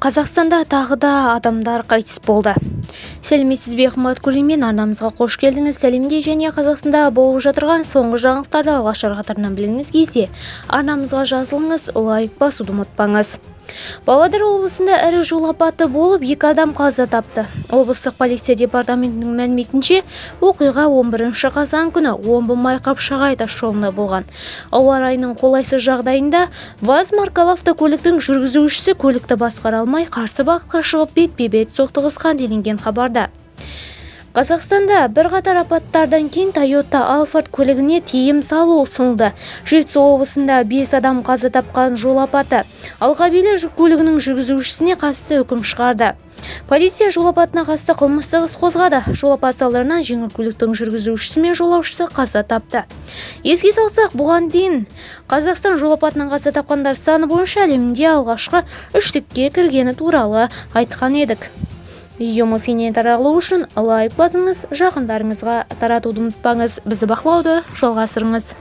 Қазақстанда тағы да адамдар қайтыс болды. Сәлеметсіз бе, қымбатты көрермен, арнамызға қош келдіңіз. Сәлемде және Қазақстанда болып жатырған соңғы жаңалықтарды алғашқы қатарынан біліңіз кезде арнамызға жазылыңыз, лайк басуды ұмытпаңыз. Павлодар облысында ірі жол апаты болып, 2 адам қаза тапты. Облыстық полиция департаментінің мәліметінше, оқиға 11 қазан күні Омбы Майқапшағай тасжолында болған. Ауа райының қолайсыз жағдайында ВАЗ маркалы автокөліктің жүргізушісі көлікті басқара алмай қарсы бағытқа шығып бетпе-бет соқтығысқан делінген хабарда. Қазақстанда бірқатар апаттардан кейін Toyota Alphard көлігіне тыйым салу ұсынылды. Жетісу облысында 5 адам қаза тапқан жол апаты. Алқабилер жүк көлігінің жүргізушісіне қатысты үкім шығарды. Полиция жол апатына қатысты қылмыстық іс қозғады. Жол апаты салдарынан жеңіл көліктің жүргізушісі мен жолаушысы қаза тапты. Еске салсақ, бұған дейін Қазақстан жол апатынан қаза тапқандар саны бойынша әлемде алғашқы үштікке кіргені туралы айтқан едік. Видеомыз кеңінен таралу үшін лайк басыңыз, жақындарыңызға таратуды ұмытпаңыз. Бізді бақылауды жалғастырыңыз.